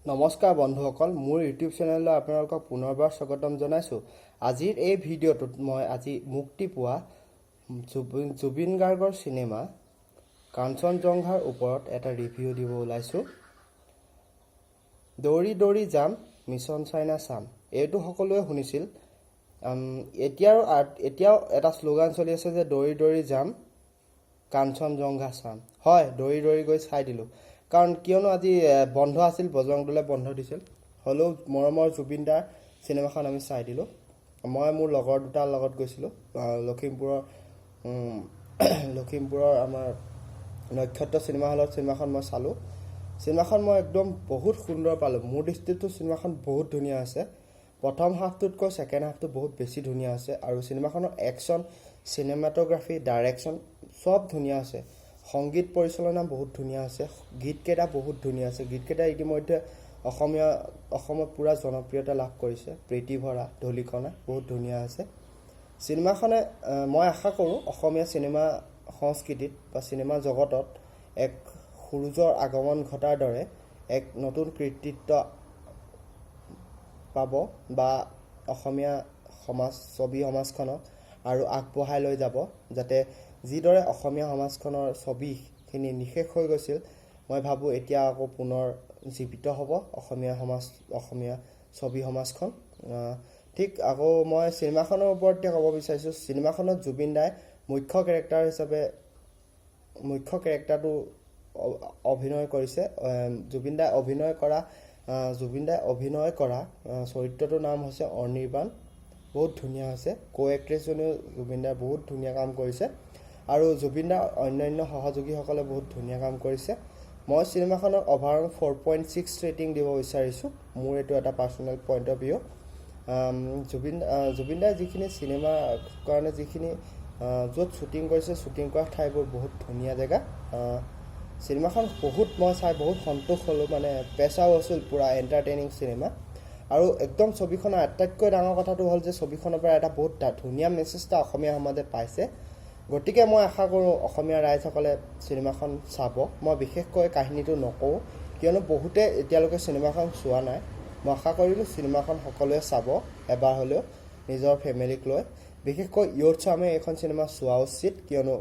নমস্কাৰ বন্ধুসকল, মোৰ ইউটিউব চেনেললৈ আপোনালোকক পুনৰবাৰ স্বাগতম জনাইছোঁ। আজিৰ এই ভিডিঅ'টোত মই আজি মুক্তি পোৱা জুবিন গাৰ্গৰ চিনেমা কাঞ্চনজংঘাৰ ওপৰত এটা ৰিভিউ দিব ওলাইছোঁ। দৌৰি দৌৰি যাম, মিছন চাইনা চাম, এইটো সকলোৱে শুনিছিল। এতিয়াও এটা শ্লোগান চলি আছে যে দৌৰি দৌৰি যাম, কাঞ্চনজংঘা চাম। হয়, দৌৰি দৌৰি গৈ চাই দিলোঁ, কাৰণ কিয়নো আজি বন্ধ আছিল, বজৰং দলে বন্ধ দিছিল। হ'লেও মৰমৰ জুবিন দাৰ চিনেমাখন আমি চাই দিলোঁ। মই মোৰ লগৰ দুটাৰ লগত গৈছিলোঁ। লখিমপুৰৰ আমাৰ নক্ষত্ৰ চিনেমা হলত চিনেমাখন মই চালোঁ। চিনেমাখন মই একদম বহুত সুন্দৰ পালোঁ। মোৰ দৃষ্টিততো চিনেমাখন বহুত ধুনীয়া আছে। প্ৰথম হাফটোতকৈ ছেকেণ্ড হাফটো বহুত বেছি ধুনীয়া আছে, আৰু চিনেমাখনৰ একশ্যন, চিনেমাটোগ্ৰাফী, ডাইৰেকশ্যন চব ধুনীয়া আছে। সংগীত পৰিচালনা বহুত ধুনীয়া আছে। গীতকেইটা বহুত ধুনীয়া আছে। গীতকেইটা ইতিমধ্যে অসমত পূৰা জনপ্ৰিয়তা লাভ কৰিছে। প্ৰীতি ভৰা, ধূলিকণা বহুত ধুনীয়া আছে চিনেমাখনে। মই আশা কৰোঁ অসমীয়া চিনেমা সংস্কৃতিত বা চিনেমা জগতত এক সূৰুজৰ আগমন ঘটাৰ দৰে এক নতুন কৃতিত্ব পাব, বা অসমীয়া ছবি সমাজখনক আৰু আগবঢ়াই লৈ যাব, যাতে যিদৰে অসমীয়া সমাজখনৰ ছবিখিনি নিশেষ হৈ গৈছিল, মই ভাবোঁ এতিয়া আকৌ পুনৰ জীৱিত হ'ব অসমীয়া ছবি সমাজখন। ঠিক আকৌ মই চিনেমাখনৰ ওপৰতে ক'ব বিচাৰিছোঁ, চিনেমাখনত জুবিন দাই মুখ্য কেৰেক্টাৰটো অভিনয় কৰিছে। জুবিন দাই অভিনয় কৰা চৰিত্ৰটোৰ নাম হৈছে অনিৰ্বাণ। বহুত ধুনীয়া হৈছে। এক্ট্ৰেছজনীও জুবিন দাই বহুত ধুনীয়া কাম কৰিছে, আৰু জুবিন দাৰ অন্যান্য সহযোগীসকলে বহুত ধুনীয়া কাম কৰিছে। মই চিনেমাখনক অভাৰঅল 4.6 ৰেটিং দিব বিচাৰিছোঁ। মোৰ এইটো এটা personal point of view. Zubeen দাই যিখিনি চিনেমাৰ কাৰণে য'ত শ্বুটিং কৰিছে, শ্বুটিং কৰা ঠাইবোৰ বহুত ধুনীয়া জেগা। চিনেমাখন মই চাই বহুত সন্তোষ হ'লোঁ। মানে পেচা ৱচুল, পূৰা এণ্টাৰটেইনিং চিনেমা। আৰু একদম ছবিখনৰ আটাইতকৈ ডাঙৰ কথাটো হ'ল যে ছবিখনৰ পৰা এটা বহুত ধুনীয়া মেছেজ এটা অসমীয়া সমাজে পাইছে। গতিকে মই আশা কৰোঁ অসমীয়া ৰাইজসকলে চিনেমাখন চাব। মই বিশেষকৈ কাহিনীটো নকওঁ, কিয়নো বহুতে এতিয়ালৈকে চিনেমাখন চোৱা নাই। মই আশা কৰিলোঁ চিনেমাখন সকলোৱে চাব, এবাৰ হ'লেও নিজৰ ফেমিলিক লৈ। বিশেষকৈ ইয়ুথচামে এইখন চিনেমা চোৱা উচিত, কিয়নো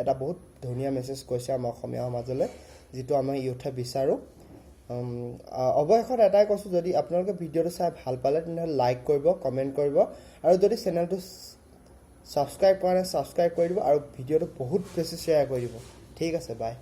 এটা বহুত ধুনীয়া মেছেজ গৈছে আমাৰ অসমীয়া সমাজলৈ, যিটো আমি ইয়ুথে বিচাৰোঁ। অৱশেষত এটাই কৈছোঁ, যদি আপোনালোকে ভিডিঅ'টো চাই ভাল পালে তেনেহ'লে লাইক কৰিব, কমেণ্ট কৰিব, আৰু যদি চেনেলটো ছাবস্ক্ৰাইব কৰা নাই ছাবস্ক্ৰাইব কৰি দিব, আৰু ভিডিঅ'টো বহুত বেছি শ্বেয়াৰ কৰি দিব। ঠিক আছে, বাই।